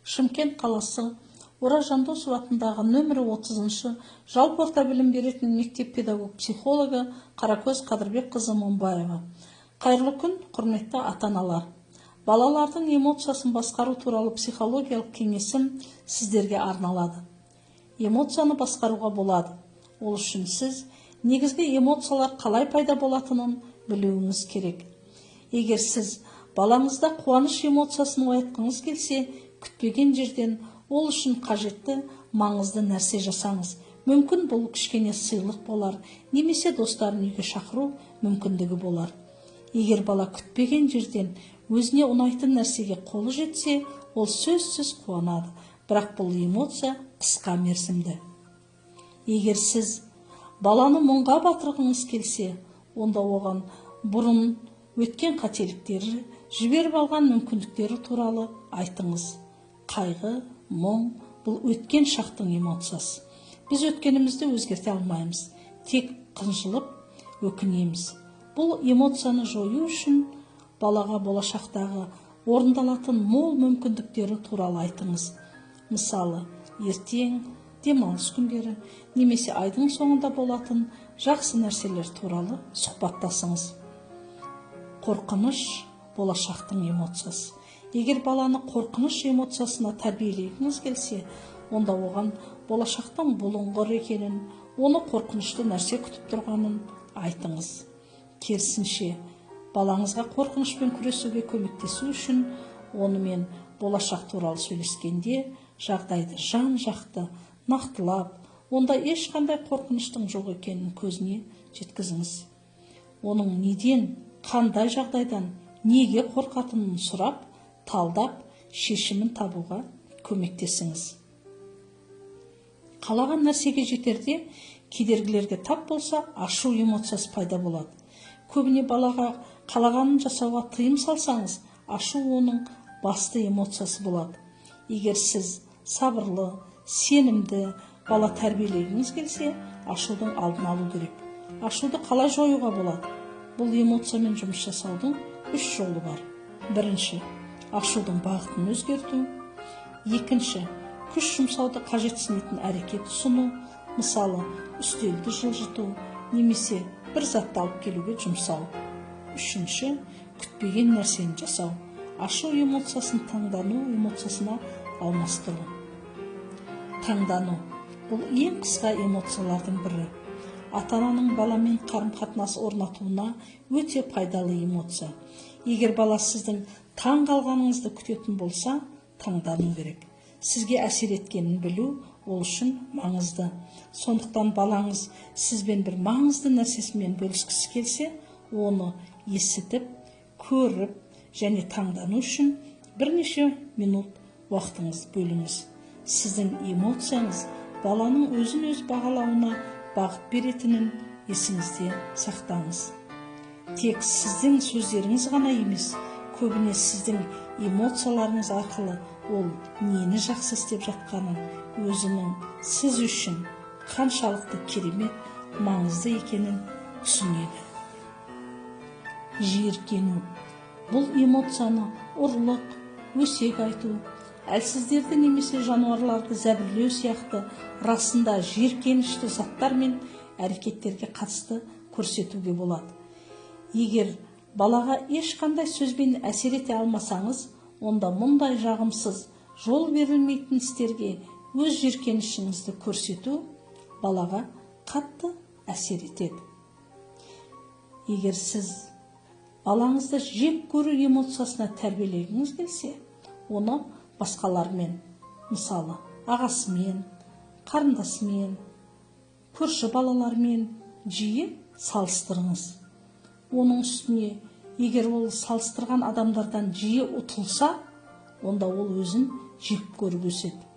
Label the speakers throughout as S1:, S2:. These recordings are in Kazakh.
S1: Шымкент қаласы Ораз Жандосов атындағы нөмірі 30-шы жалпы орта білім беретін мектеп педагог психологы Қаракөз Қадырбекқызы Момбаева. Қайырлы күн, құрметті ата-аналар. Балалардың эмоциясын басқару туралы психологиялық кеңесім сіздерге арналады. Эмоцияны басқаруға болады. Ол үшін сіз негізгі эмоциялар қалай пайда болатынын білуіңіз керек. Егер сіз балаңызда қуаныш эмоциясын оятқыңыз келсе, күтпеген жерден ол үшін қажетті маңызды нәрсе жасаңыз. Мүмкін бұл кішкене сыйлық болар, немесе достарын үйге шақыру мүмкіндігі болар. Егер бала күтпеген жерден өзіне ұнайтын нәрсеге қолы жетсе, ол сөзсіз қуанады, бірақ бұл эмоция қысқа мерзімді. Егер сіз баланы мұңға батырғыңыз келсе, онда оған бұрын өткен қателіктері, жіберіп алған мүмкіндіктері туралы айтыңыз. Қайғы, мұң бұл өткен шақтың эмоциясы. Біз өткенімізді өзгерте алмаймыз, тек қынжылып өкінеміз. Бұл эмоцияны жою үшін балаға болашақтағы орындалатын мол мүмкіндіктері туралы айтыңыз. Мысалы, ертең, демалыс күндері, немесе айдың соңында болатын жақсы нәрселер туралы сұхбаттасыңыз. Қорқыныш болашақтың эмоциясы. Егер баланы қорқыныш эмоциясына тәрбиелегіңіз келсе, онда оған болашақтың бұлыңғыр екенін, оны қорқынышты нәрсе күтіп тұрғанын айтыңыз. Керісінше, балаңызға қорқынышпен күресуге көмектесу үшін онымен болашақ туралы сөйлескенде жағдайды жан-жақты нақтылап, онда ешқандай қорқыныштың жоқ екенін көзіне жеткізіңіз. Оның неден, қандай жағдайдан, неге қорқатынын сұрап, талдап, шешімін табуға көмектесіңіз. Қалаған нәрсеге жетерде, кедергілерге тап болса, ашу эмоциясы пайда болады. Көбіне балаға қалағанын жасауға тыйым салсаңыз, ашу оның басты эмоциясы болады. Егер сіз сабырлы, сенімді бала тәрбиелегіңіз келсе, ашудың алдын алу керек. Ашуды қалай жоюға болады? Бұл эмоциямен жұмыс жасаудың 3 жолы бар. Бірінші, ашудың бағытын өзгерту. Екінші, күш жұмсауды қажетсінетін әрекет ұсыну, мысалы, үстелді жылжыту, немесе бір затты алып келуге жұмсау. Үшінші, күтпеген нәрсені жасау. Ашу эмоциясын таңдану эмоциясына алмастыру. Таңдану бұл ең қысқа эмоциялардың бірі. Ата-ананың баламен қарым-қатынас орнатуына өте пайдалы эмоция. Егер бала сіздің таң қалғаныңызды күтетін болса, таңдану керек. Сізге әсер еткенін білу ол үшін маңызды. Сондықтан балаңыз сізбен бір маңызды нәрсесімен бөліскісі келсе, оны есітіп, көріп және таңдану үшін бірнеше минут уақытыңыз бөліңіз. Сіздің эмоцияңыз баланың өзін-өз бағалауына бағыт беретінін есіңізде сақтаңыз. Тек сіздің сөздеріңіз ғана емес, көбіне сіздің эмоцияларыңыз арқылы ол нені жақсы істеп жатқанын, өзінің сіз үшін қаншалықты керемет, маңызды екенін түсінеді. Жиіркену бұл эмоцияны ұрлық, өсек айту, әлсіздерді немесе жануарларды зәбірлеу сияқты расында жиіркенішті заттар мен әрекеттерге қатысты көрсетуге болады. Егер балаға ешқандай сөзбен әсер ете алмасаңыз, онда мұндай жағымсыз, жол берілмейтін істерге өз жиіркенішіңізді көрсету балаға қатты әсер етеді. Егер сіз балаңызды жек көру эмоциясына тәрбиелегіңіз келсе, оны басқалармен, мысалы, ағасымен, қарындасымен, көрші балалармен жиі салыстырыңыз. Оның үстіне, егер ол салыстырған адамдардан жиі ұтылса, онда ол өзін жек көріп өседі.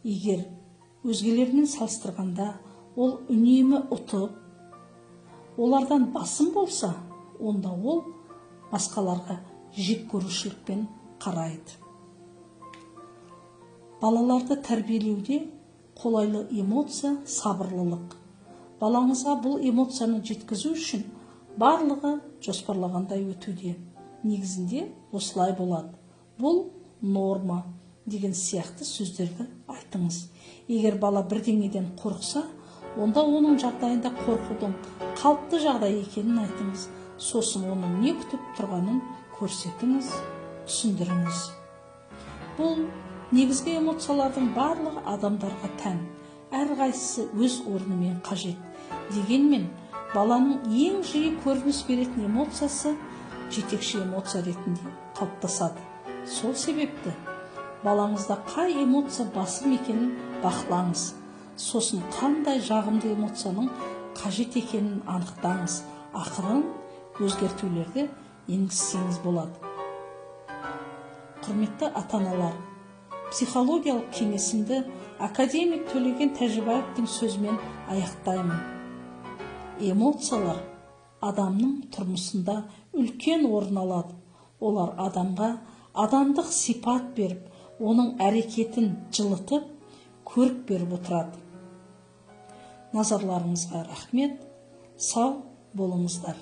S1: Егер өзгелермен салыстырғанда ол үнемі ұтып, олардан басым болса, онда ол басқаларға жек көрушілікпен қарайды. Балаларды тәрбиелеуде қолайлы эмоция сабырлылық. Балаңызға бұл эмоцияны жеткізу үшін барлығы жоспарлағандай өтуде. Негізінде осылай болады. Бұл норма. деген сияқты сөздерді айтыңыз. Егер бала бірдеңеден қорықса, онда оның жағдайында қорқудың қалыпты жағдай екенін айтыңыз. Сосын оның не күтіп тұрғанын көрсетіңіз, түсіндіріңіз. Бұл негізгі эмоциялардың барлығы адамдарға тән, әрқайсысы өз орнымен қажет. Дегенмен, баланың ең жиі көрініс беретін эмоциясы жетекші эмоция ретінде қалыптасады. Сол себепті балаңызда қай эмоция басым екенін бақылаңыз. Сосын қандай жағымды эмоцияның қажет екенін анықтаңыз. Ақырын өзгертулерді енгізсеңіз болады. Құрметті ата-аналар, психологиялық кеңесімді академик Төлеген Тәжібаевтың сөзімен аяқтаймын. Эмоциялар адамның тұрмысында үлкен орын алады. Олар адамға адамдық сипат беріп, оның әрекетін жылытып, көрік беріп отырады. Назарларыңызға рахмет, сау болыңыздар.